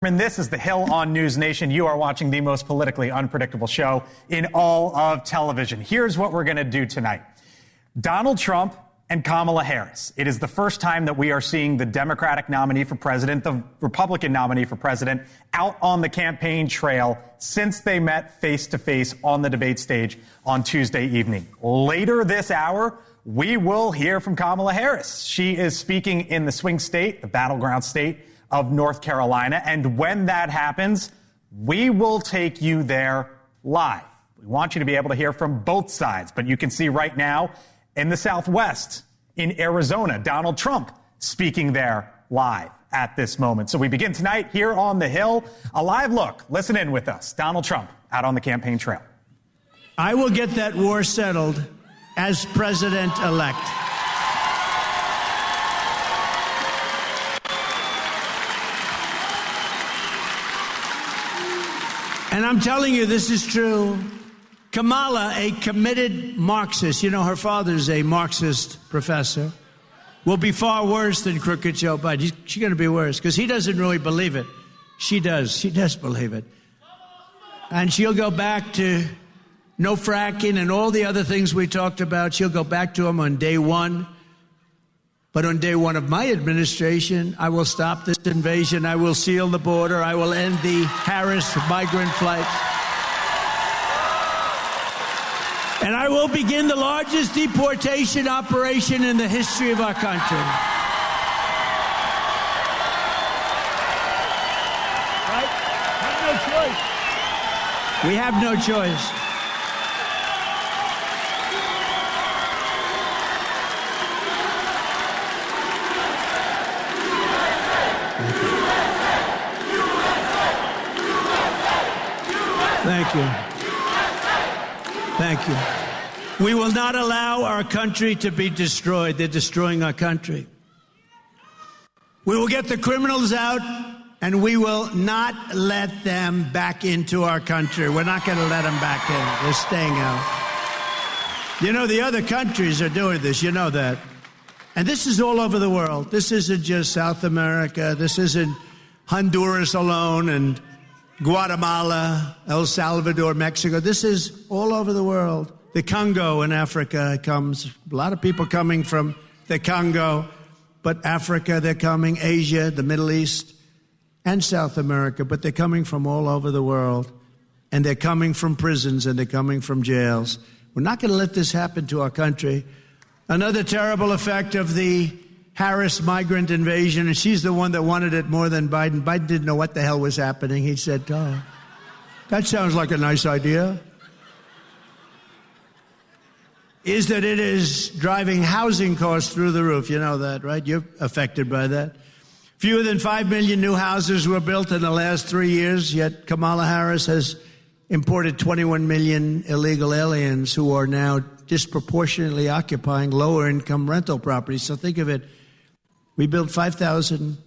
And this is The Hill on NewsNation. You are watching the most politically unpredictable show in all of television. Here's what we're going to do tonight. Donald Trump and Kamala Harris. It is the first time that we are seeing the Democratic nominee for president, the Republican nominee for president, out on the campaign trail since they met face-to-face on the debate stage on Tuesday evening. Later this hour, we will hear from Kamala Harris. She is speaking in the swing state, the battleground state of North Carolina. And when that happens, we will take you there live. We want you to be able to hear from both sides. But you can see right now in the Southwest, in Arizona, Donald Trump speaking there live at this moment. So we begin tonight here on The Hill. A live look. Listen in with us. Donald Trump out on the campaign trail. I will get that war settled as president-elect. And I'm telling you, this is true. Kamala, a committed Marxist, you know, her father's a Marxist professor, will be far worse than crooked Joe Biden. She's going to be worse because he doesn't really believe it. She does. She does believe it. And she'll go back to no fracking and all the other things we talked about. She'll go back to them on day one. But on day one of my administration, I will stop this invasion. I will seal the border. I will end the Harris migrant flights. And I will begin the largest deportation operation in the history of our country. Right? Have no choice. We have no choice. Thank you. Thank you. We will not allow our country to be destroyed. They're destroying our country. We will get the criminals out, and we will not let them back into our country. We're not going to let them back in. They're staying out. You know, the other countries are doing this. You know that. And this is all over the world. This isn't just South America. This isn't Honduras alone and Guatemala, El Salvador, Mexico. This is all over the world. The Congo in Africa comes. A lot of people coming from the Congo, but Africa, they're coming. Asia, the Middle East, and South America, but they're coming from all over the world. And they're coming from prisons and they're coming from jails. We're not going to let this happen to our country. Another terrible effect of the Harris migrant invasion, and she's the one that wanted it more than Biden. Biden didn't know what the hell was happening. He said, oh, that sounds like a nice idea. Is that it is driving housing costs through the roof. You know that, right? You're affected by that. Fewer than 5 million new houses were built in the last 3 years, yet Kamala Harris has imported 21 million illegal aliens who are now disproportionately occupying lower-income rental properties. So think of it. We built 5,000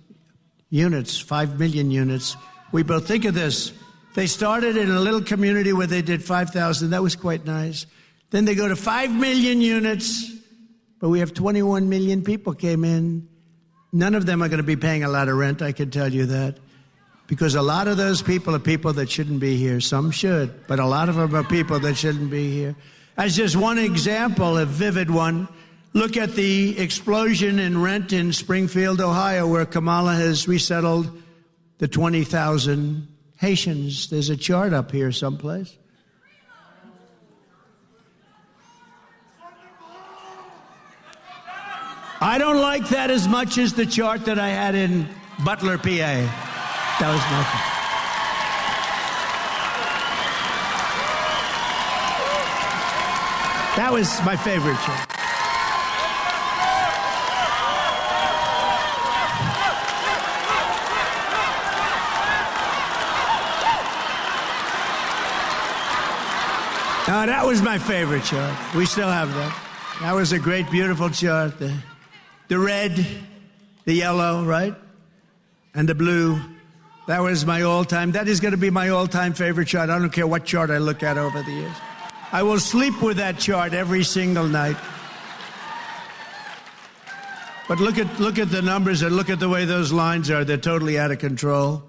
units, 5 million units. We built, think of this. They started in a little community where they did 5,000. That was quite nice. Then they go to 5 million units, but we have 21 million people came in. None of them are going to be paying a lot of rent, I can tell you that. Because a lot of those people are people that shouldn't be here. Some should, but a lot of them are people that shouldn't be here. As just one example, a vivid one, look at the explosion in rent in Springfield, Ohio, where Kamala has resettled the 20,000 Haitians. There's a chart up here someplace. I don't like that as much as the chart that I had in Butler, PA. That was nothing. That was my favorite chart. That was my favorite chart. We still have that. That was a great, beautiful chart. The red, the yellow, right? And the blue. That was my all-time. That is going to be my all-time favorite chart. I don't care what chart I look at over the years. I will sleep with that chart every single night. But look at the numbers and look at the way those lines are. They're totally out of control.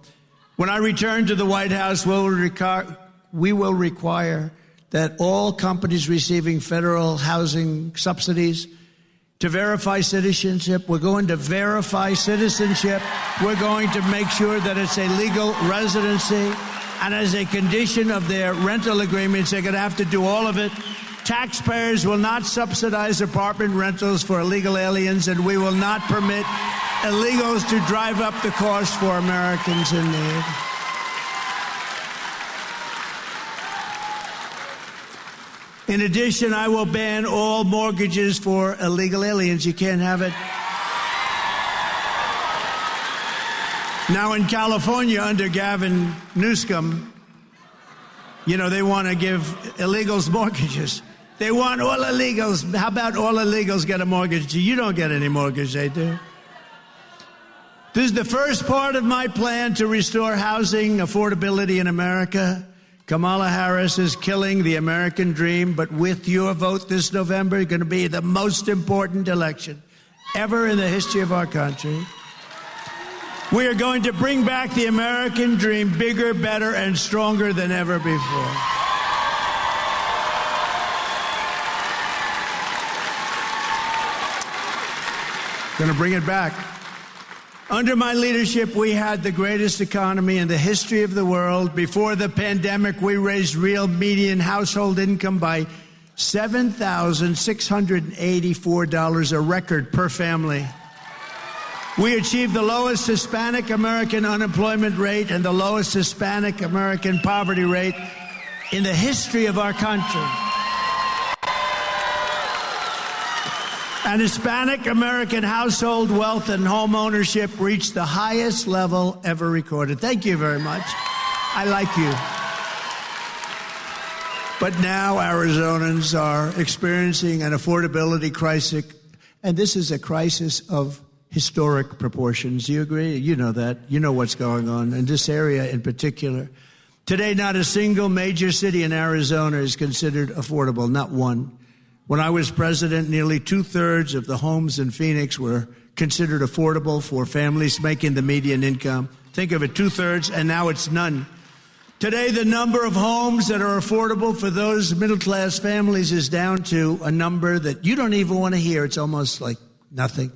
When I return to the White House, we will require that all companies receiving federal housing subsidies to verify citizenship. We're going to verify citizenship. We're going to make sure that it's a legal residency. And as a condition of their rental agreements, they're going to have to do all of it. Taxpayers will not subsidize apartment rentals for illegal aliens, and we will not permit illegals to drive up the cost for Americans in need. In addition, I will ban all mortgages for illegal aliens. You can't have it. Now, in California, under Gavin Newsom, they want to give illegals mortgages. They want all illegals. How about all illegals get a mortgage? You don't get any mortgage, they do. This is the first part of my plan to restore housing affordability in America. Kamala Harris is killing the American dream, but with your vote this November, it's going to be the most important election ever in the history of our country. We are going to bring back the American dream bigger, better, and stronger than ever before. Going to bring it back. Under my leadership, we had the greatest economy in the history of the world. Before the pandemic, we raised real median household income by $7,684, a record per family. We achieved the lowest Hispanic American unemployment rate and the lowest Hispanic American poverty rate in the history of our country. And Hispanic American household wealth and home ownership reached the highest level ever recorded. Thank you very much. I like you. But now Arizonans are experiencing an affordability crisis, and this is a crisis of historic proportions. Do you agree? You know that. You know what's going on in this area in particular. Today, not a single major city in Arizona is considered affordable, not one. When I was president, nearly 2/3 of the homes in Phoenix were considered affordable for families making the median income. Think of it, 2/3, and now it's none. Today, the number of homes that are affordable for those middle-class families is down to a number that you don't even want to hear. It's almost like nothing.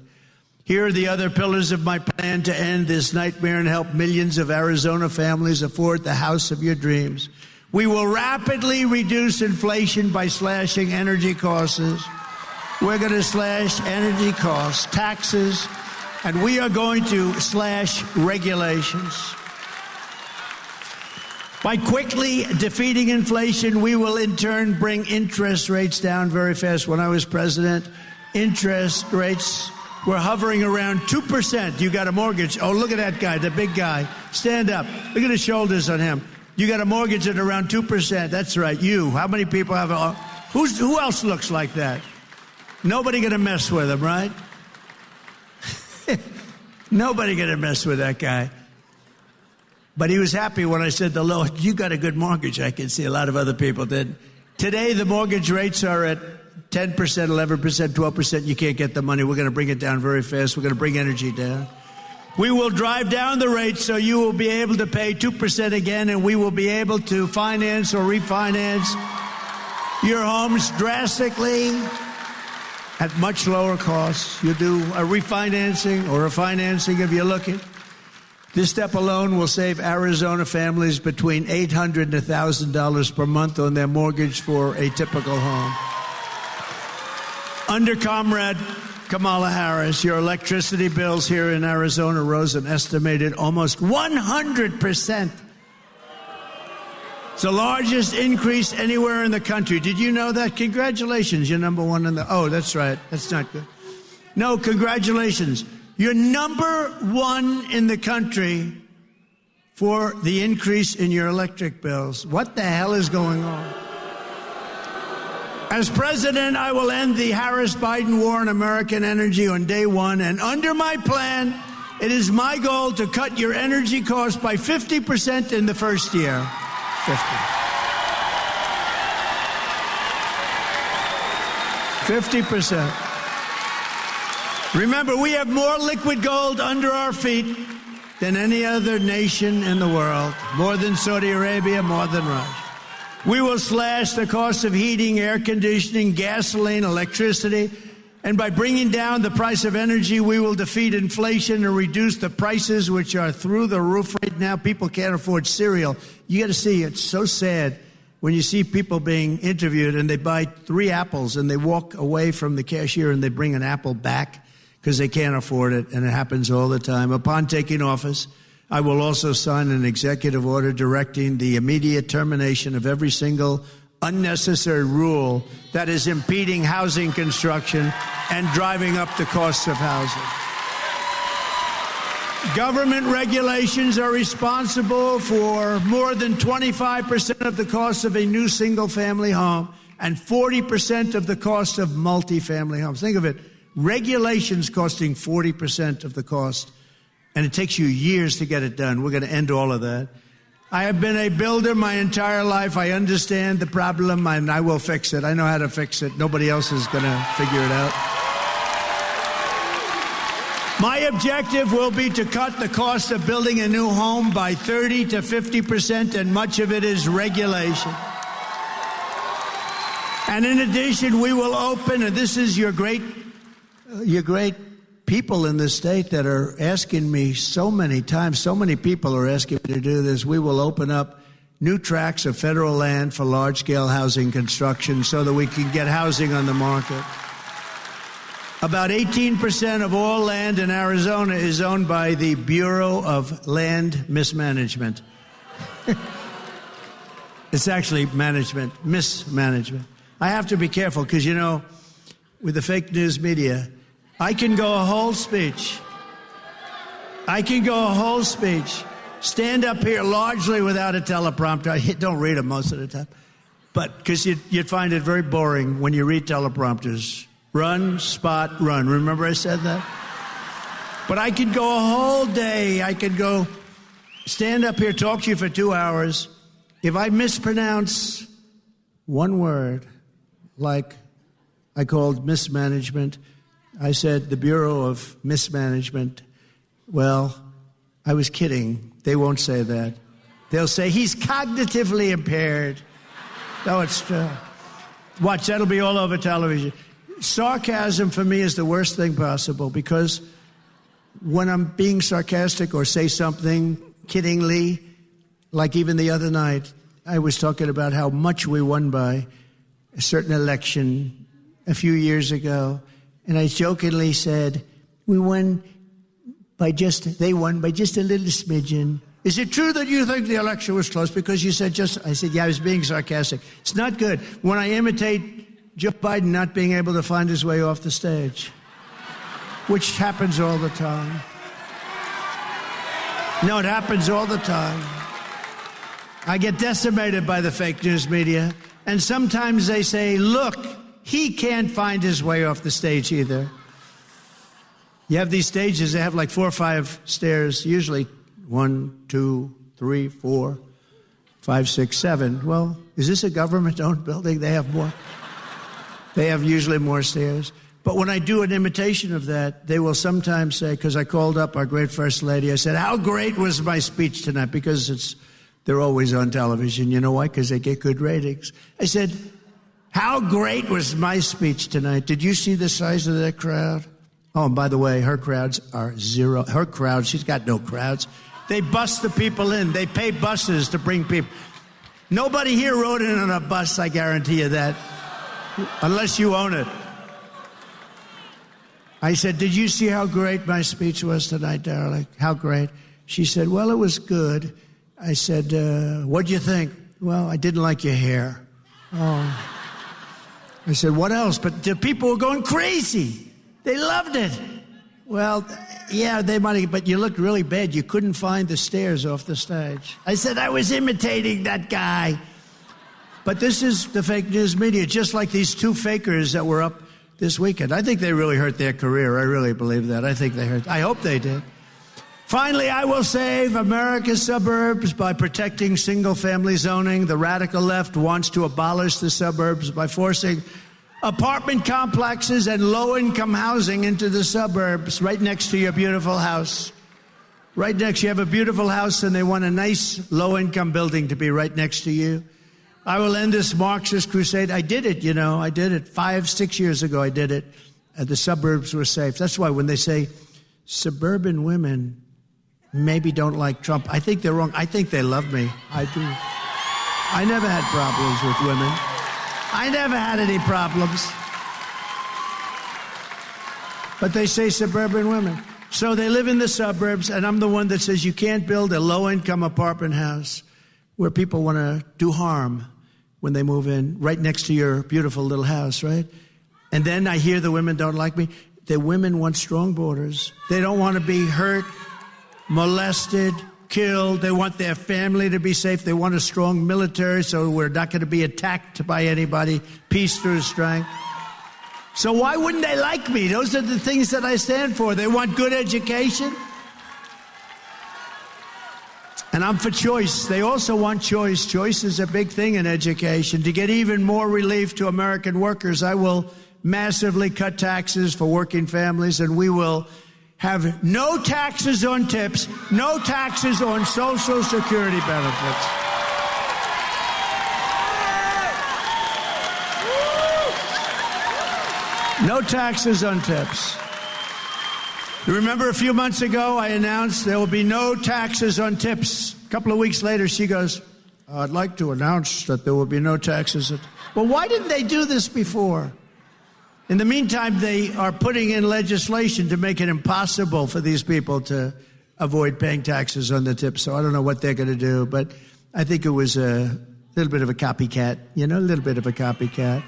Here are the other pillars of my plan to end this nightmare and help millions of Arizona families afford the house of your dreams. We will rapidly reduce inflation by slashing energy costs. We're going to slash energy costs, taxes, and we are going to slash regulations. By quickly defeating inflation, we will in turn bring interest rates down very fast. When I was president, interest rates were hovering around 2%. You got a mortgage. Oh, look at that guy, the big guy. Stand up. Look at the shoulders on him. You got a mortgage at around 2%. That's right, you. How many people have a... Who else looks like that? Nobody going to mess with him, right? Nobody going to mess with that guy. But he was happy when I said to the Lord, you got a good mortgage. I can see a lot of other people did. Today, the mortgage rates are at 10%, 11%, 12%. You can't get the money. We're going to bring it down very fast. We're going to bring energy down. We will drive down the rates so you will be able to pay 2% again, and we will be able to finance or refinance your homes drastically at much lower costs. You do a refinancing or a financing if you're looking. This step alone will save Arizona families between $800 and $1,000 per month on their mortgage for a typical home. Under Comrade Kamala Harris, your electricity bills here in Arizona rose an estimated almost 100%. It's the largest increase anywhere in the country. Did you know that? Congratulations, you're number one in the... Oh, that's right. That's not good. No, congratulations. You're number one in the country for the increase in your electric bills. What the hell is going on? As president, I will end the Harris-Biden war on American energy on day one. And under my plan, it is my goal to cut your energy costs by 50% in the first year. 50%. Remember, we have more liquid gold under our feet than any other nation in the world, more than Saudi Arabia, more than Russia. We will slash the cost of heating, air conditioning, gasoline, electricity, and by bringing down the price of energy, we will defeat inflation and reduce the prices, which are through the roof right now. People can't afford cereal. You got to see, it's so sad when you see people being interviewed and they buy 3 apples and they walk away from the cashier and they bring an apple back because they can't afford it, and it happens all the time. Upon taking office, I will also sign an executive order directing the immediate termination of every single unnecessary rule that is impeding housing construction and driving up the costs of housing. Government regulations are responsible for more than 25% of the cost of a new single-family home and 40% of the cost of multifamily homes. Think of it. Regulations costing 40% of the cost, and it takes you years to get it done. We're going to end all of that. I have been a builder my entire life. I understand the problem, and I will fix it. I know how to fix it. Nobody else is going to figure it out. My objective will be to cut the cost of building a new home by 30 to 50%, and much of it is regulation. And in addition, we will open, and this is your great people in this state that are asking me so many times, so many people are asking me to do this. We will open up new tracts of federal land for large-scale housing construction so that we can get housing on the market. About 18% of all land in Arizona is owned by the Bureau of Land Mismanagement. It's actually mismanagement. I have to be careful because, you know, with the fake news media, I can go a whole speech, stand up here largely without a teleprompter. I don't read them most of the time, but because you'd find it very boring when you read teleprompters. Run, spot, run. Remember I said that? But I could go a whole day. I could go stand up here, talk to you for 2 hours. If I mispronounce one word, like I called mismanagement, I said the Bureau of Mismanagement. Well, I was kidding. They won't say that. They'll say he's cognitively impaired. No, it's true. Watch, that'll be all over television. Sarcasm for me is the worst thing possible because when I'm being sarcastic or say something kiddingly, like even the other night, I was talking about how much we won by a certain election a few years ago. And I jokingly said, they won by just a little smidgen. Is it true that you think the election was close because you said just, I said, yeah, I was being sarcastic. It's not good when I imitate Joe Biden not being able to find his way off the stage, which happens all the time. No, it happens all the time. I get decimated by the fake news media, and sometimes they say, look, he can't find his way off the stage either. You have these stages, they have like 4 or 5 stairs, usually 1, 2, 3, 4, 5, 6, 7. Well, is this a government-owned building? They have more. They have usually more stairs. But when I do an imitation of that, they will sometimes say, because I called up our great First Lady, I said, how great was my speech tonight? Because they're always on television. You know why? Because they get good ratings. I said, how great was my speech tonight? Did you see the size of that crowd? Oh, and by the way, her crowds are zero. Her crowd, she's got no crowds. They bus the people in. They pay buses to bring people. Nobody here rode in on a bus, I guarantee you that, unless you own it. I said, did you see how great my speech was tonight, darling? How great? She said, well, it was good. I said, what'd you think? Well, I didn't like your hair. Oh. I said, what else? But the people were going crazy. They loved it. Well, yeah, they might have, but you looked really bad. You couldn't find the stairs off the stage. I said, I was imitating that guy. But this is the fake news media, just like these 2 fakers that were up this weekend. I think they really hurt their career. I really believe that. I hope they did. Finally, I will save America's suburbs by protecting single-family zoning. The radical left wants to abolish the suburbs by forcing apartment complexes and low-income housing into the suburbs right next to your beautiful house. Right next, you have a beautiful house and they want a nice low-income building to be right next to you. I will end this Marxist crusade. I did it, I did it 5-6 years ago. I did it. The suburbs were safe. That's why when they say suburban women maybe don't like Trump, I think they're wrong. I think they love me. I do. I never had problems with women. I never had any problems. But they say suburban women. So they live in the suburbs, and I'm the one that says you can't build a low-income apartment house where people want to do harm when they move in, right next to your beautiful little house, right? And then I hear the women don't like me. The women want strong borders. They don't want to be hurt, molested, killed. They want their family to be safe. They want a strong military so we're not going to be attacked by anybody. Peace through strength. So why wouldn't they like me? Those are the things that I stand for. They want good education. And I'm for choice. They also want choice. Choice is a big thing in education. To get even more relief to American workers, I will massively cut taxes for working families, and we will have no taxes on tips, no taxes on Social Security benefits. No taxes on tips. You remember a few months ago, I announced there will be no taxes on tips. A couple of weeks later, she goes, I'd like to announce that there will be no taxes. Well, why didn't they do this before? In the meantime, they are putting in legislation to make it impossible for these people to avoid paying taxes on the tips. So I don't know what they're going to do, but I think it was a little bit of a copycat, a little bit of a copycat.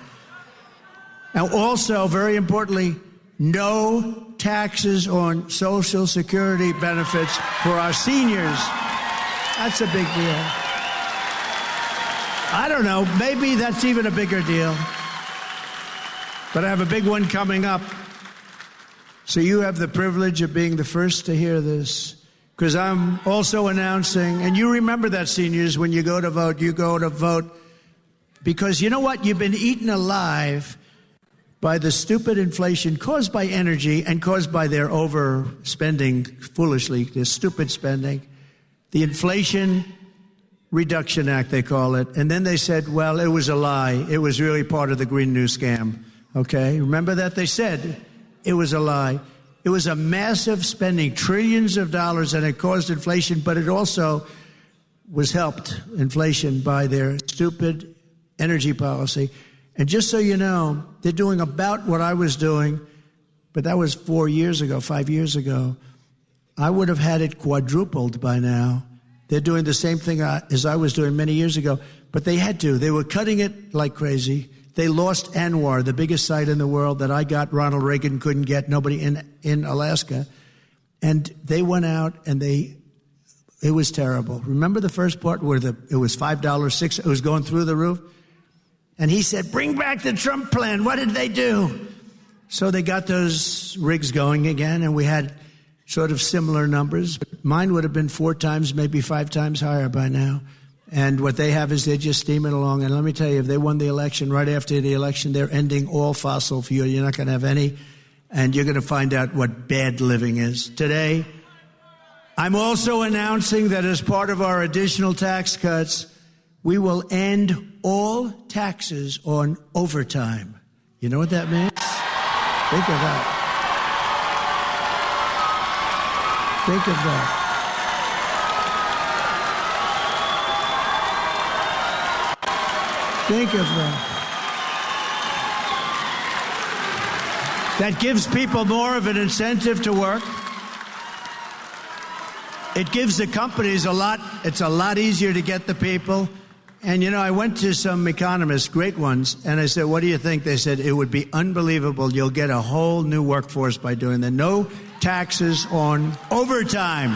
Now, also, very importantly, no taxes on Social Security benefits for our seniors. That's a big deal. I don't know, maybe that's even a bigger deal. But I have a big one coming up. So you have the privilege of being the first to hear this. Because I'm also announcing, and you remember that, seniors, when you go to vote, because you know what? You've been eaten alive by the stupid inflation caused by energy and caused by their overspending foolishly, their stupid spending. The Inflation Reduction Act, they call it. And then they said, well, it was a lie. It was really part of the Green New scam. Okay? Remember that? They said it was a lie. It was a massive spending, trillions of dollars, and it caused inflation, but it also was helped, inflation, by their stupid energy policy. And just so you know, they're doing about what I was doing, but that was 4 years ago, 5 years ago. I would have had it quadrupled by now. They're doing the same thing as I was doing many years ago, but they had to. They were cutting it like crazy. They lost ANWR, the biggest site in the world that I got, Ronald Reagan couldn't get, nobody in Alaska. And they went out and it was terrible. Remember the first part where it was $5, $6, it was going through the roof? And he said, bring back the Trump plan. What did they do? So they got those rigs going again, and we had sort of similar numbers. Mine would have been 4 times, maybe 5 times higher by now. And what they have is they're just steaming along. And let me tell you, if they won the election, right after the election, they're ending all fossil fuel. You're not going to have any. And you're going to find out what bad living is. Today, I'm also announcing that as part of our additional tax cuts, we will end all taxes on overtime. You know what that means? Think of that. Think of that. Think of that. That gives people more of an incentive to work. It gives the companies it's a lot easier to get the people. And, I went to some economists, great ones, and I said, what do you think? They said, it would be unbelievable. You'll get a whole new workforce by doing that. No taxes on overtime.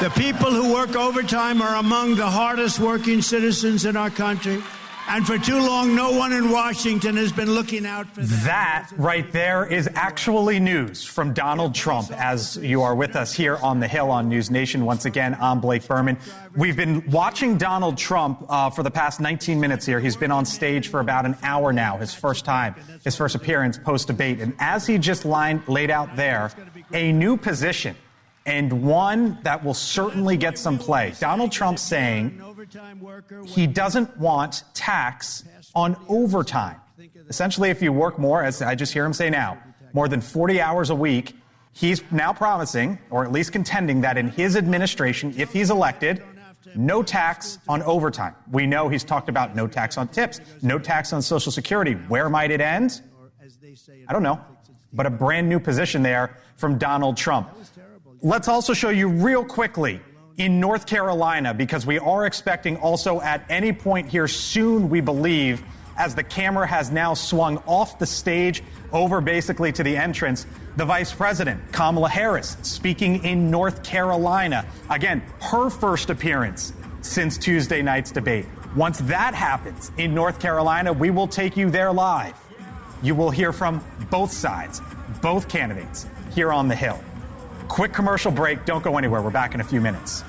The people who work overtime are among the hardest working citizens in our country. And for too long, no one in Washington has been looking out for that. That right there is actually news from Donald Trump. As you are with us here on the Hill on NewsNation, once again, I'm Blake Berman. We've been watching Donald Trump for the past 19 minutes here. He's been on stage for about an hour now, his first appearance post-debate. And as he just laid out there, a new position, and one that will certainly get some play. Donald Trump saying he doesn't want tax on overtime. Essentially, if you work more, as I just hear him say now, more than 40 hours a week, he's now promising, or at least contending, that in his administration, if he's elected, no tax on overtime. We know he's talked about no tax on tips, no tax on Social Security. Where might it end? I don't know. But a brand new position there from Donald Trump. Let's also show you real quickly in North Carolina, because we are expecting also at any point here soon, we believe, as the camera has now swung off the stage over basically to the entrance, the Vice President, Kamala Harris, speaking in North Carolina. Again, her first appearance since Tuesday night's debate. Once that happens in North Carolina, we will take you there live. You will hear from both sides, both candidates here on the Hill. Quick commercial break. Don't go anywhere. We're back in a few minutes.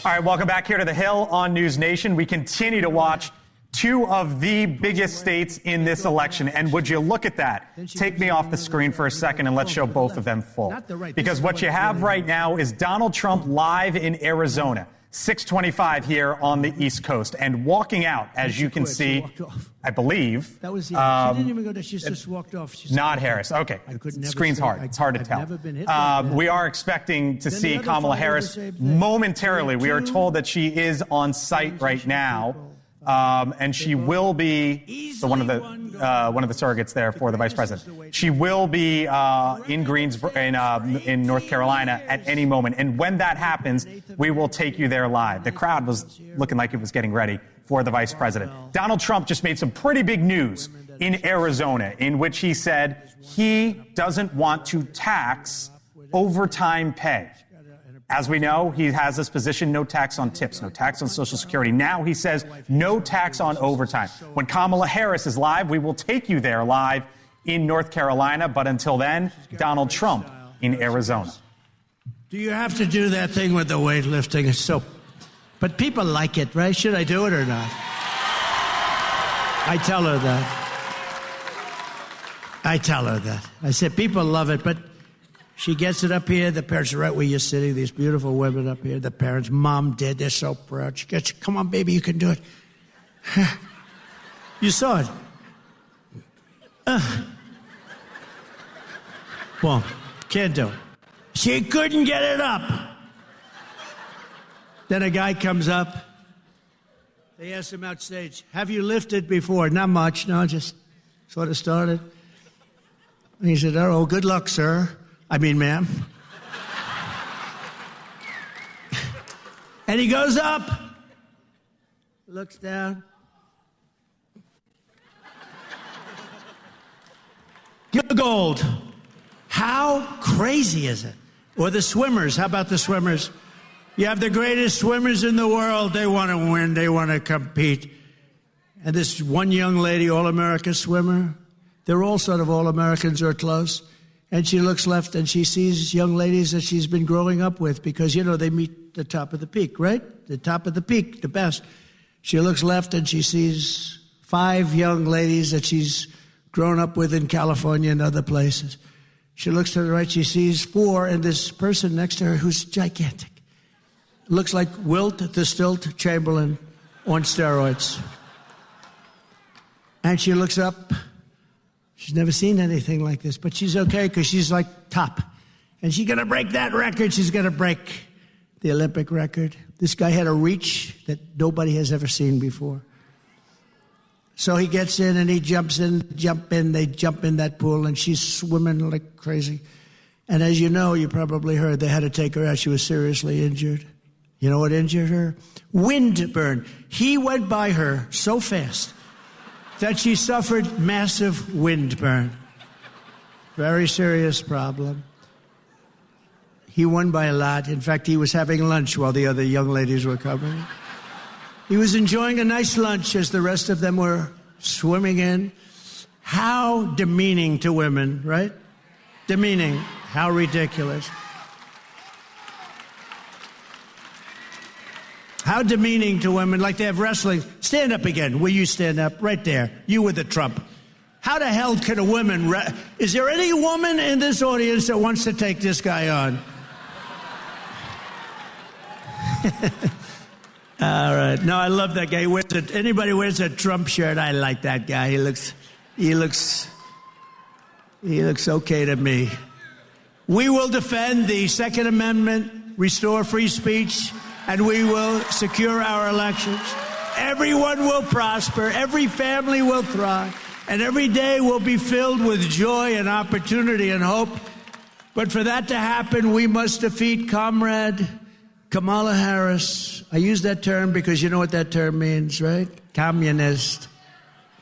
All right, welcome back here to the Hill on NewsNation. We continue to watch two of the biggest states in this election. And would you look at that? Take me off the screen for a second and let's show both of them full. Because what you have right now is Donald Trump live in Arizona. 6:25 here on the East Coast, and walking out, as you can see, I believe. That was she didn't even go there. She just walked off. Not Harris. Okay. Screen's hard. It's hard to tell. We are expecting to see Kamala Harris momentarily. We are told that she is on site right now. And she will be one of the surrogates there for the vice president. She will be in in North Carolina at any moment. And when that happens, we will take you there live. The crowd was looking like it was getting ready for the vice president. Donald Trump just made some pretty big news in Arizona, in which he said he doesn't want to tax overtime pay. As we know, he has this position, no tax on tips, no tax on Social Security. Now he says no tax on overtime. When Kamala Harris is live, we will take you there live in North Carolina. But until then, Donald Trump in Arizona. Do you have to do that thing with the weightlifting? It's so, but people like it, right? Should I do it or not? I tell her that. I said, people love it, but she gets it up here. The parents are right where you're sitting. These beautiful women up here. The parents, mom, dad, they're so proud. She gets, come on, baby, you can do it. You saw it. Well, can't do it. She couldn't get it up. Then a guy comes up. They asked him outstage, have you lifted before? Not much. No, just sort of started. And he said, oh, good luck, sir. I mean, ma'am. And he goes up, looks down. You're gold. How crazy is it? Or the swimmers. How about the swimmers? You have the greatest swimmers in the world. They want to win. They want to compete. And this one young lady, all-America swimmer, they're all sort of all-Americans or close. And she looks left and she sees young ladies that she's been growing up with because, you know, they meet the top of the peak, right? The top of the peak, the best. She looks left and she sees 5 young ladies that she's grown up with in California and other places. She looks to the right, she sees 4, and this person next to her who's gigantic. Looks like Wilt the Stilt Chamberlain on steroids. And she looks up. She's never seen anything like this, but she's okay because she's like top. And she's going to break that record. She's going to break the Olympic record. This guy had a reach that nobody has ever seen before. So he gets in and he jumps in, they jump in that pool, and she's swimming like crazy. And as you know, you probably heard, they had to take her out. She was seriously injured. You know what injured her? Windburn. He went by her so fast that she suffered massive windburn. Very serious problem. He won by a lot. In fact, he was having lunch while the other young ladies were coming. He was enjoying a nice lunch as the rest of them were swimming in. How demeaning to women, right? Demeaning. How ridiculous. How demeaning to women, like they have wrestling. Stand up again. Will you stand up? Right there. You with the Trump. How the hell can a woman... Is there any woman in this audience that wants to take this guy on? All right. No, I love that guy. Anybody wears a Trump shirt, I like that guy. He looks okay to me. We will defend the Second Amendment, restore free speech, and we will secure our elections. Everyone will prosper. Every family will thrive. And every day will be filled with joy and opportunity and hope. But for that to happen, we must defeat Comrade Kamala Harris. I use that term because you know what that term means, right? Communist.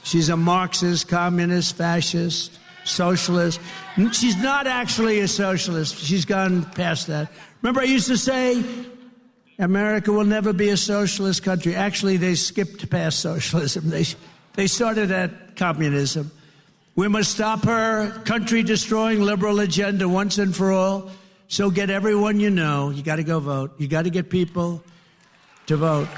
She's a Marxist, communist, fascist, socialist. She's not actually a socialist. She's gone past that. Remember I used to say, America will never be a socialist country. Actually, they skipped past socialism. They started at communism. We must stop her country-destroying liberal agenda once and for all. So get everyone you know. You got to go vote. You got to get people to vote.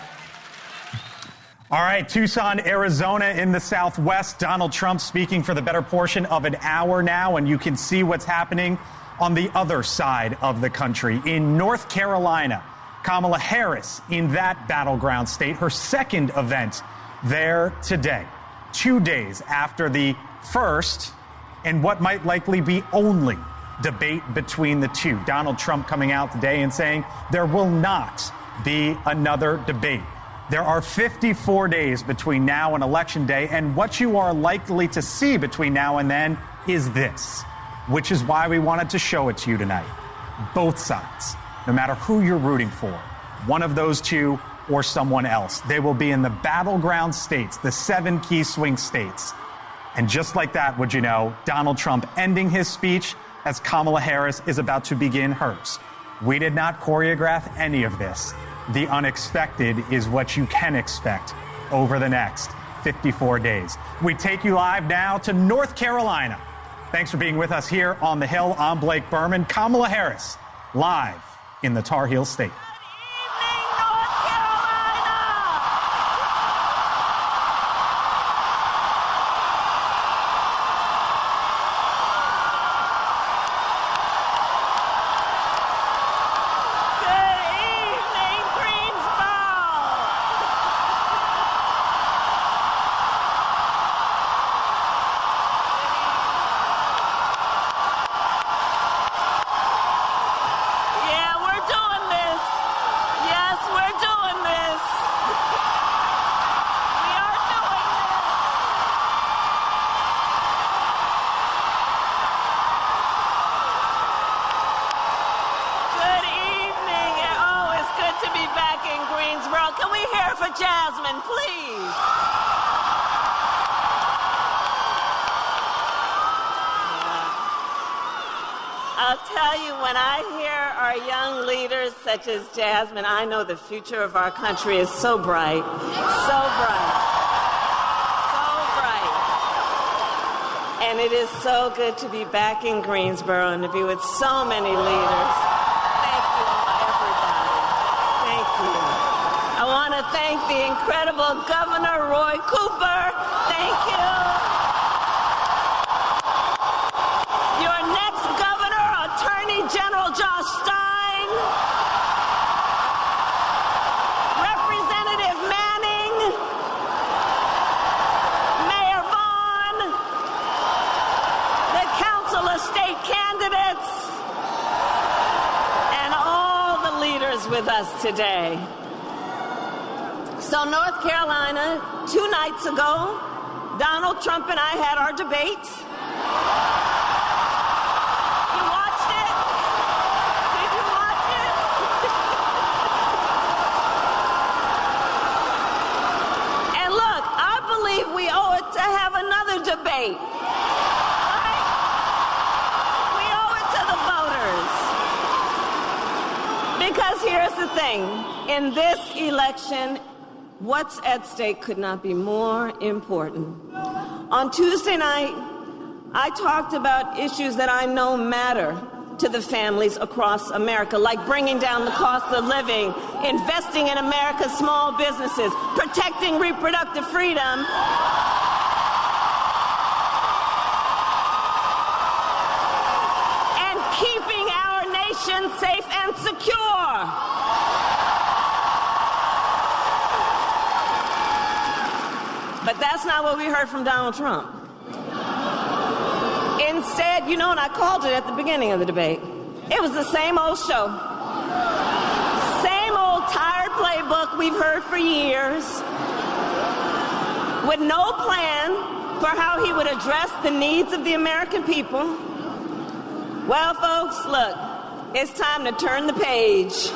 All right, Tucson, Arizona in the Southwest. Donald Trump speaking for the better portion of an hour now, and you can see what's happening on the other side of the country. In North Carolina, Kamala Harris in that battleground state, her second event there today, 2 days after the first and what might likely be only debate between the two. Donald Trump coming out today and saying there will not be another debate. There are 54 days between now and Election Day, and what you are likely to see between now and then is this, which is why we wanted to show it to you tonight. Both sides, no matter who you're rooting for, one of those two or someone else, they will be in the battleground states, the 7 key swing states. And just like that, would you know, Donald Trump ending his speech as Kamala Harris is about to begin hers. We did not choreograph any of this. The unexpected is what you can expect over the next 54 days. We take you live now to North Carolina. Thanks for being with us here on the Hill. I'm Blake Berman. Kamala Harris, live in the Tar Heel State. Such as Jasmine, I know the future of our country is so bright, so bright, so bright. And it is so good to be back in Greensboro and to be with so many leaders. Thank you, everybody. Thank you. I want to thank the incredible Governor Roy Cooper. Thank you. Your next governor, Attorney General Josh Stein. With us today. So North Carolina, 2 nights ago, Donald Trump and I had our debate. You watched it? Did you watch it? And look, I believe we owe it to have another debate. Right? We owe it to the voters. Because here's the thing. In this election, what's at stake could not be more important. On Tuesday night, I talked about issues that I know matter to the families across America, like bringing down the cost of living, investing in America's small businesses, protecting reproductive freedom, and keeping our nation safe and secure. But that's not what we heard from Donald Trump. Instead, you know, and I called it at the beginning of the debate, it was the same old show. Same old tired playbook we've heard for years, with no plan for how he would address the needs of the American people. Well, folks, look, it's time to turn the page.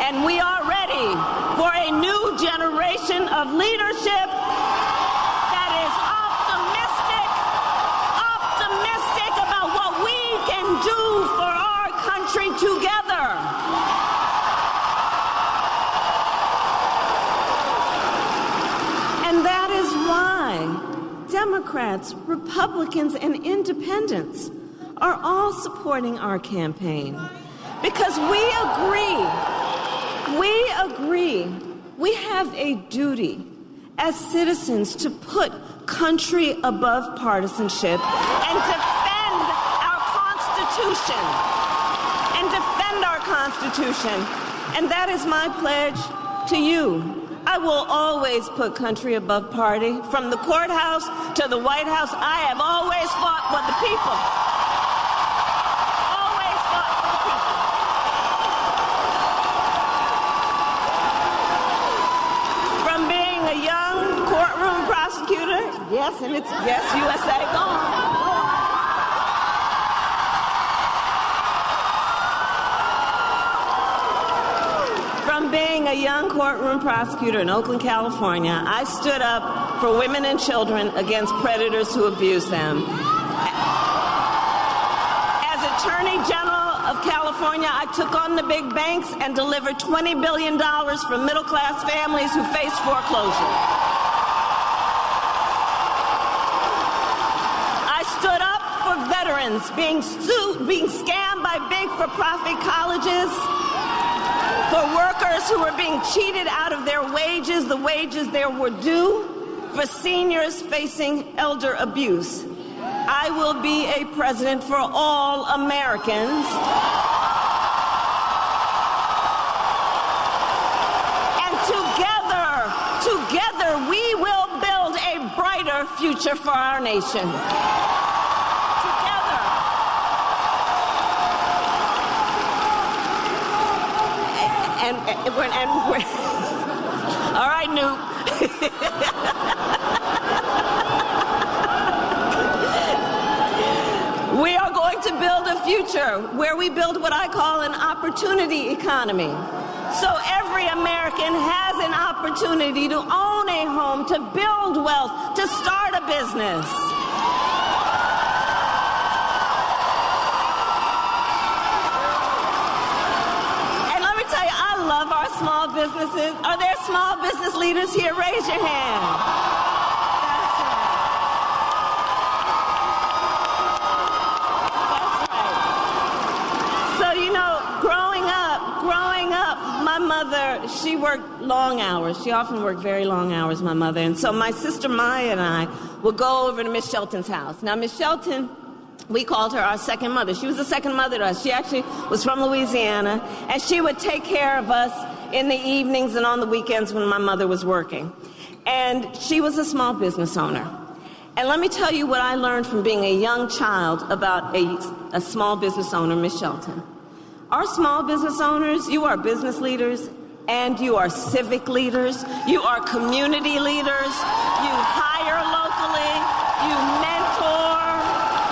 And we are ready for a new generation of leadership that is optimistic about what we can do for our country together. And that is why Democrats, Republicans, and Independents are all supporting our campaign. Because we agree, we have a duty as citizens to put country above partisanship and defend our Constitution. And that is my pledge to you. I will always put country above party. From the courthouse to the White House, I have always fought for the people. Yes, and it's yes, USA, go on. From being a young courtroom prosecutor in Oakland, California, I stood up for women and children against predators who abuse them. As Attorney General of California, I took on the big banks and delivered $20 billion for middle-class families who face foreclosure. Veterans being scammed by big for-profit colleges, for workers who were being cheated out of their wages, the wages they were due, for seniors facing elder abuse. I will be a president for all Americans. And together we will build a brighter future for our nation. And we're all right, Newt. We are going to build a future where we build what I call an opportunity economy. So every American has an opportunity to own a home, to build wealth, to start a business. Small businesses. Are there small business leaders here? Raise your hand. That's right. So, you know, growing up, my mother, she worked long hours. She often worked very long hours, my mother. And so my sister Maya and I would go over to Miss Shelton's house. Now, Miss Shelton, we called her our second mother. She was the second mother to us. She actually was from Louisiana, and she would take care of us in the evenings and on the weekends when my mother was working. And she was a small business owner. And let me tell you what I learned from being a young child about a small business owner, Miss Shelton. Our small business owners, you are business leaders, and you are civic leaders, you are community leaders, you hire locally, you mentor,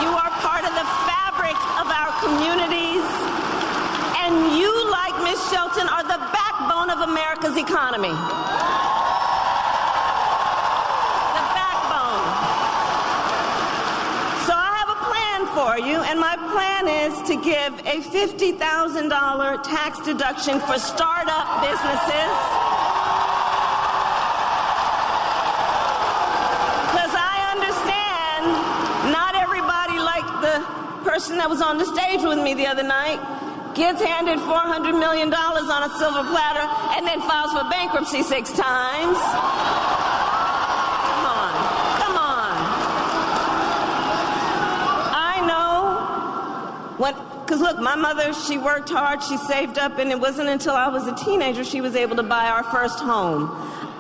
you are part of the fabric of our communities. economy. The backbone. So I have a plan for you, and my plan is to give a $50,000 tax deduction for startup businesses. Because I understand not everybody, like the person that was on the stage with me the other night, gets handed $400 million on a silver platter and then files for bankruptcy 6 times. Come on, come on. I know because look, my mother, she worked hard, she saved up, and it wasn't until I was a teenager she was able to buy our first home.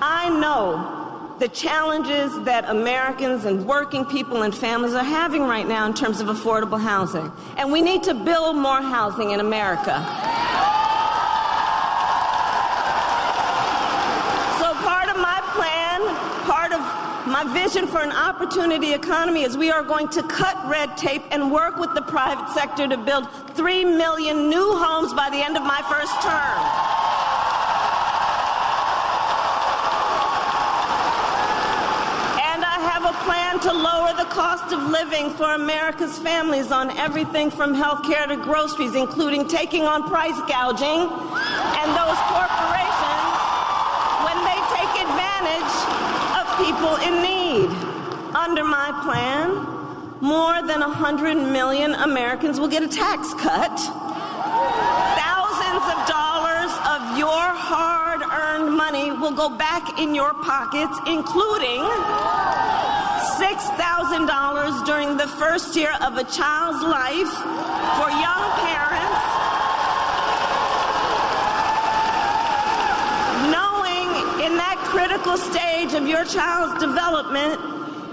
I know the challenges that Americans and working people and families are having right now in terms of affordable housing. And we need to build more housing in America. So part of my plan, part of my vision for an opportunity economy is we are going to cut red tape and work with the private sector to build 3 million new homes by the end of my first term. Plan to lower the cost of living for America's families on everything from health care to groceries, including taking on price gouging and those corporations when they take advantage of people in need. Under my plan, more than 100 million Amerians will get a tax cut. Thousands of dollars of your hard-earned money will go back in your pockets, including $6,000 during the first year of a child's life for young parents, knowing in that critical stage of your child's development,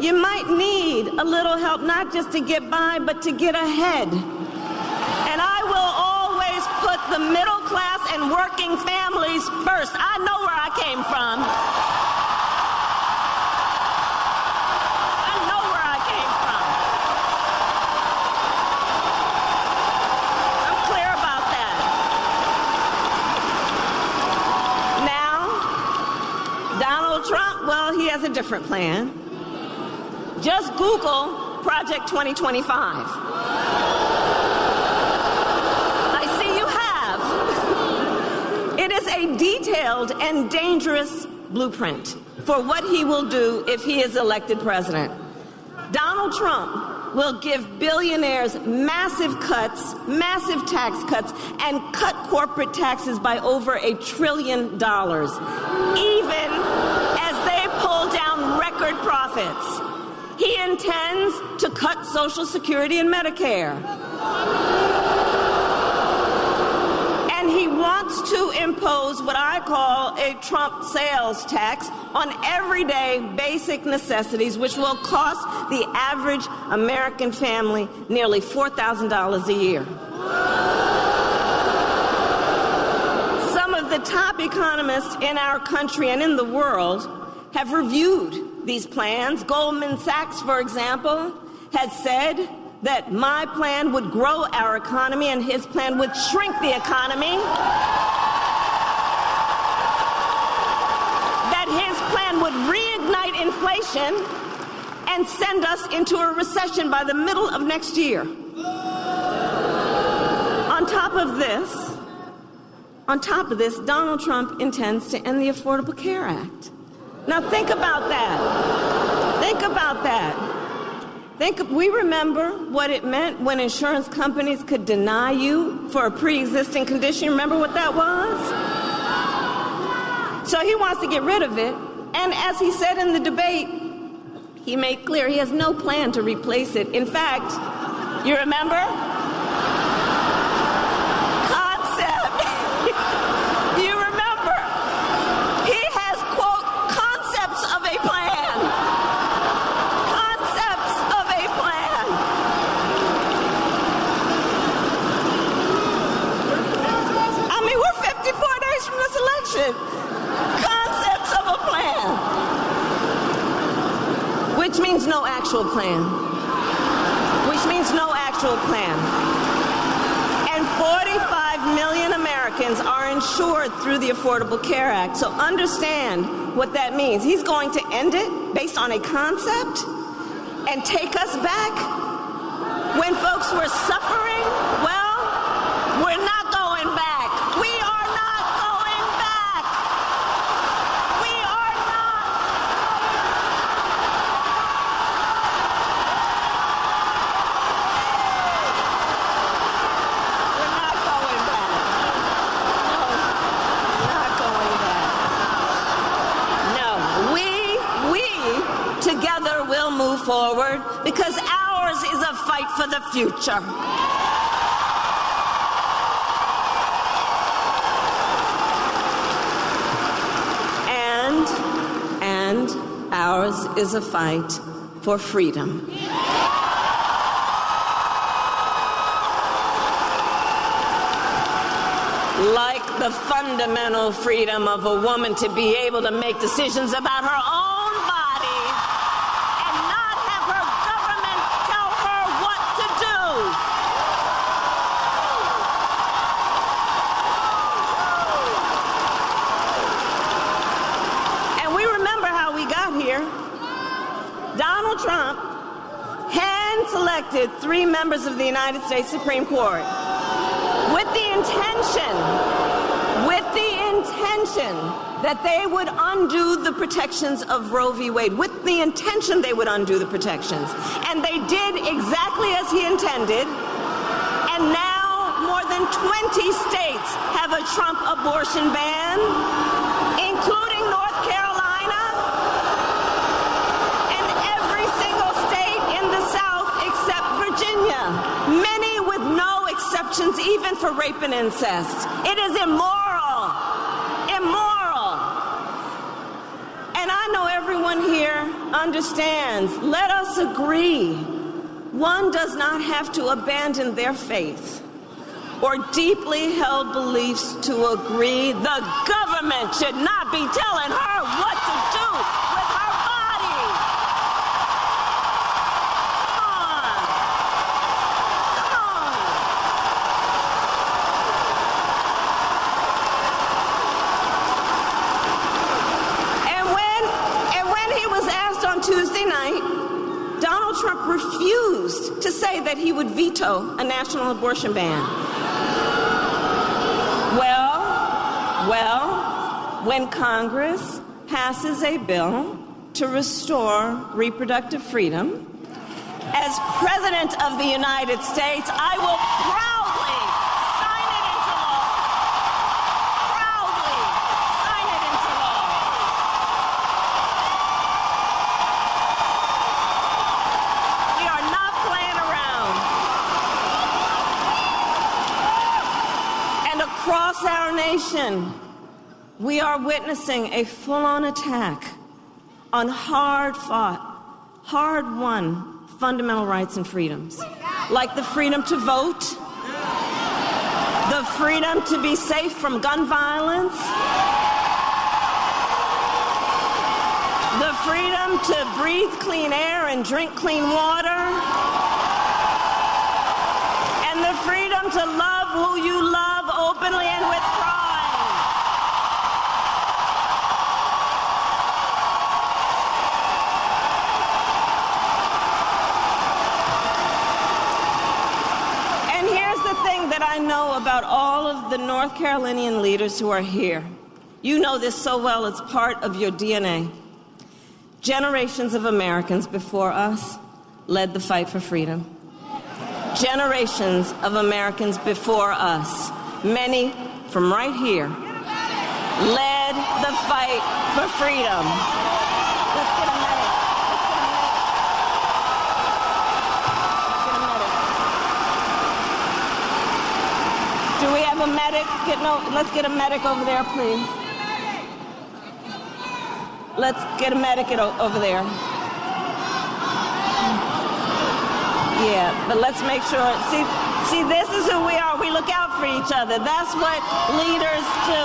you might need a little help, not just to get by, but to get ahead. And I will always put the middle class and working families first. I know where I came from. He has a different plan. Just Google Project 2025. I see you have. It is a detailed and dangerous blueprint for what he will do if he is elected president. Donald Trump will give billionaires massive cuts, massive tax cuts, and cut corporate taxes by over $1 trillion, even as they pull down record profits. He intends to cut Social Security and Medicare. And he wants to impose what I call a Trump sales tax on everyday basic necessities, which will cost the average American family nearly $4,000 a year. Some of the top economists in our country and in the world have reviewed these plans. Goldman Sachs, for example, has said that my plan would grow our economy and his plan would shrink the economy. That his plan would reignite inflation and send us into a recession by the middle of next year. On top of this, Donald Trump intends to end the Affordable Care Act. Now think about that. Think about that. We remember what it meant when insurance companies could deny you for a pre-existing condition. Remember what that was? So he wants to get rid of it. And as he said in the debate, he made clear he has no plan to replace it. In fact, you remember? You remember? He has, quote, concepts of a plan. Concepts of a plan. I mean, we're 54 days from this election. Concepts of a plan. Which means no actual plan. Which means no actual plan. And 45 million Americans are insured through the Affordable Care Act. So understand what that means. He's going to end it based on a concept and take us back when folks were suffering. Well, we're not going back. We are not going back. We are not. We're not going back. No, not going back. No, we together will move forward because ours is a fight for the future. And ours is a fight for freedom. Like the fundamental freedom of a woman to be able to make decisions about her own body and not have her government tell her what to do. And we remember how we got here. Donald Trump hand-selected 3 members of the United States Supreme Court with the intention that they would undo the protections of Roe v. Wade, with the intention they would undo the protections. And they did exactly as he intended. And now more than 20 states have a Trump abortion ban, including North Carolina, and every single state in the South except Virginia, many with no exceptions, even for rape and incest. It is immoral. Immoral. And I know everyone here understands. Let us agree. One does not have to abandon their faith or deeply held beliefs to agree. The government should not be telling her what to do with her body. Come on. And when he was asked on Tuesday night, Donald Trump refused to say that he would veto a national abortion ban. Well, when Congress passes a bill to restore reproductive freedom, as President of the United States, I will proudly sign it into law. Proudly sign it into law. We are not playing around. And across our nation, we are witnessing a full-on attack on hard-fought, hard-won fundamental rights and freedoms, like the freedom to vote, the freedom to be safe from gun violence, the freedom to breathe clean air and drink clean water, and the freedom to love who you love openly and with pride. That I know about all of the North Carolinian leaders who are here. You know this so well, it's part of your DNA. Generations of Americans before us led the fight for freedom. Generations of Americans before us, many from right here, led the fight for freedom. Let's get a medic. Do we have a medic? Let's get a medic over there, please. Let's get a medic over there. Yeah, but let's make sure. See, this is who we are. We look out for each other. That's what leaders do,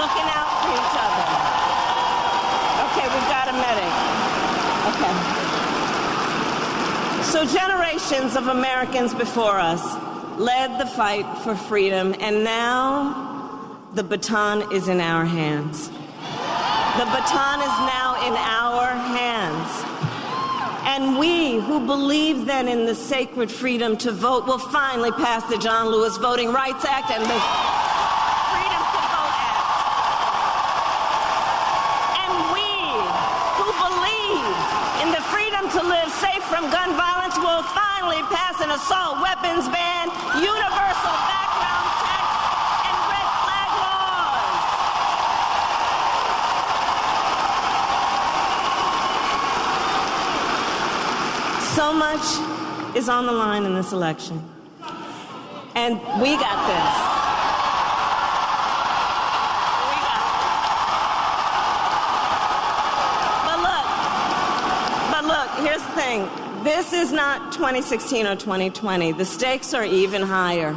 looking out for each other. Okay, we've got a medic. Okay. So generations of Americans before us led the fight for freedom, and now the baton is in our hands. The baton is now in our hands. And we who believe then in the sacred freedom to vote will finally pass the John Lewis Voting Rights Act and the Freedom to Vote Act. And we who believe in the freedom to live safe from gun violence will finally pass an assault weapons ban, universal background checks, and red flag laws. So much is on the line in this election. And we got this. We got this. But look, here's the thing. This is not 2016 or 2020. The stakes are even higher.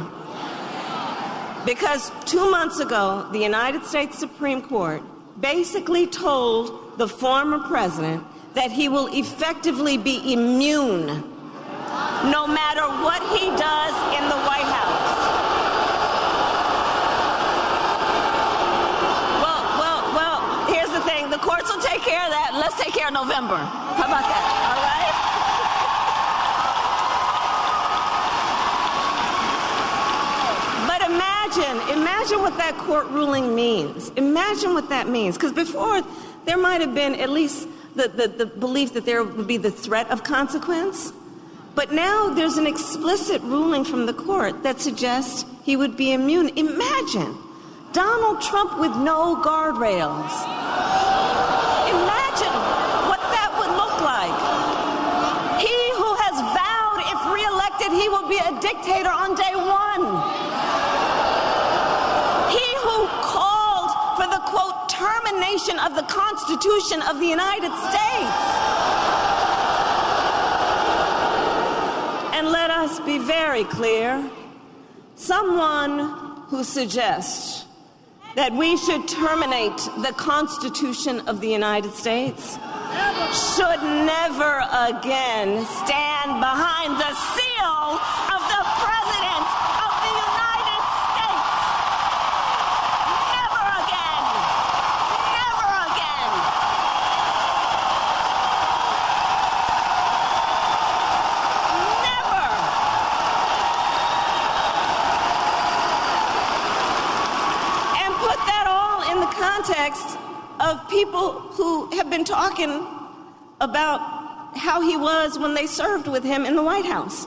Because 2 months ago, the United States Supreme Court basically told the former president that he will effectively be immune no matter what he does in the White House. Well, here's the thing. The courts will take care of that. Let's take care of November. How about that? All right? But imagine what that court ruling means. Imagine what that means. Because before, there might have been at least the belief that there would be the threat of consequence. But now there's an explicit ruling from the court that suggests he would be immune. Imagine Donald Trump with no guardrails. Imagine what that would look like. He who has vowed, if reelected, he will be a dictator on day one. He who called for the, quote, termination of the Constitution of the United States. And let us be very clear, someone who suggests that we should terminate the Constitution of the United States should never again stand behind the seal of the President of the United States. Never again. Never again. Never. And put that all in the context of people who have been talking about how he was when they served with him in the White House.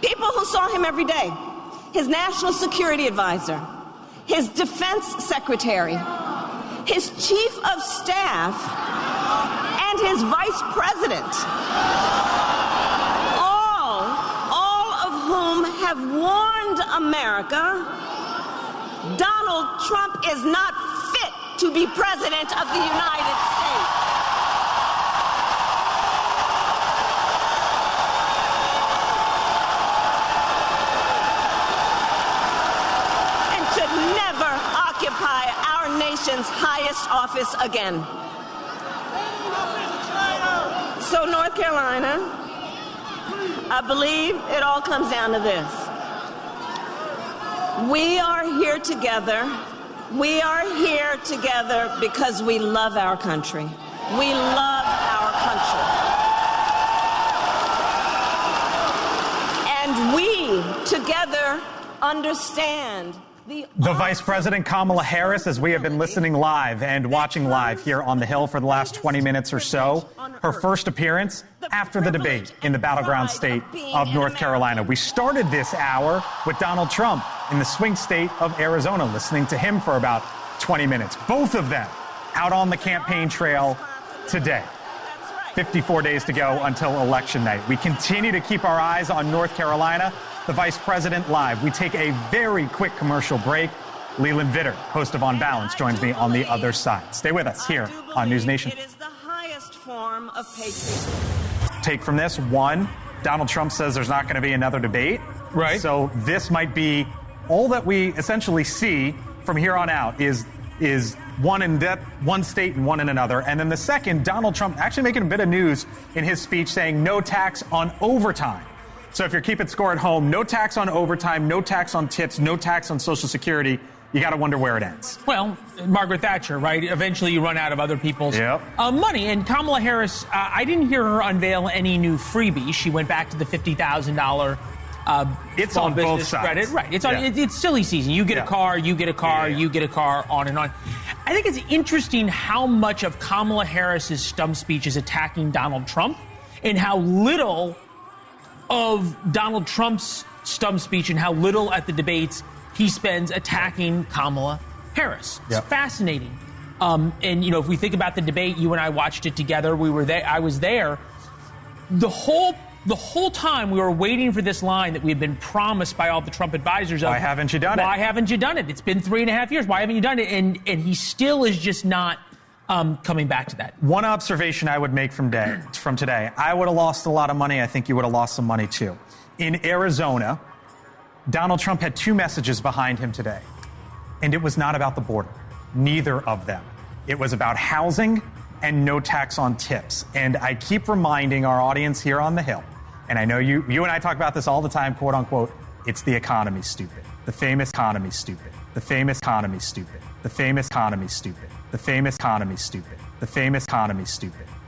People who saw him every day. His national security advisor, his defense secretary, his chief of staff, and his vice president. All of whom have warned America Donald Trump is not fit to be president of the United States. And should never occupy our nation's highest office again. So North Carolina, I believe it all comes down to this. We are here together. We are here together because we love our country. We love our country. And we together understand the Vice President Kamala Harris, as we have been listening live and watching live here on the Hill for the last 20 minutes or so, her first appearance after the debate in the battleground state of North Carolina. We started this hour with Donald Trump in the swing state of Arizona, listening to him for about 20 minutes. Both of them out on the campaign trail today. 54 days to go until election night. We continue to keep our eyes on North Carolina. The Vice President live. We take a very quick commercial break. Leland Vitter, host of On Balance, joins me on the other side. Stay with us here on NewsNation. It is the highest form of patriotism. Take from this, one, Donald Trump says there's not going to be another debate. Right. So this might be all that we essentially see from here on out is one in one state and one in another. And then the second, Donald Trump actually making a bit of news in his speech saying no tax on overtime. So if you're keeping score at home, no tax on overtime, no tax on tips, no tax on Social Security. You got to wonder where it ends. Well, Margaret Thatcher, right? Eventually you run out of other people's money. And Kamala Harris, I didn't hear her unveil any new freebies. She went back to the $50,000 it's small on business both sides. credit. Right. It's on. It's silly season. You get a car, you get a car, you get a car, on and on. I think it's interesting how much of Kamala Harris's stump speech is attacking Donald Trump and how little of Donald Trump's stump speech and how little at the debates he spends attacking Kamala Harris. It's fascinating. And, you know, if we think about the debate, you and I watched it together. We were there. I was there. The whole time we were waiting for this line that we had been promised by all the Trump advisors of, why haven't you done it? Why haven't you done it? It's been 3.5 years. Why haven't you done it? And he still is just not coming back to that. One observation I would make from today, I would have lost a lot of money. I think you would have lost some money, too. In Arizona, Donald Trump had two messages behind him today, and it was not about the border. Neither of them. It was about housing and no tax on tips. And I keep reminding our audience here on the Hill, and I know you and I talk about this all the time, quote unquote, it's the economy, stupid. The famous economy, stupid. The famous economy, stupid. The famous economy, stupid. The famous economy, stupid. The famous economy, stupid.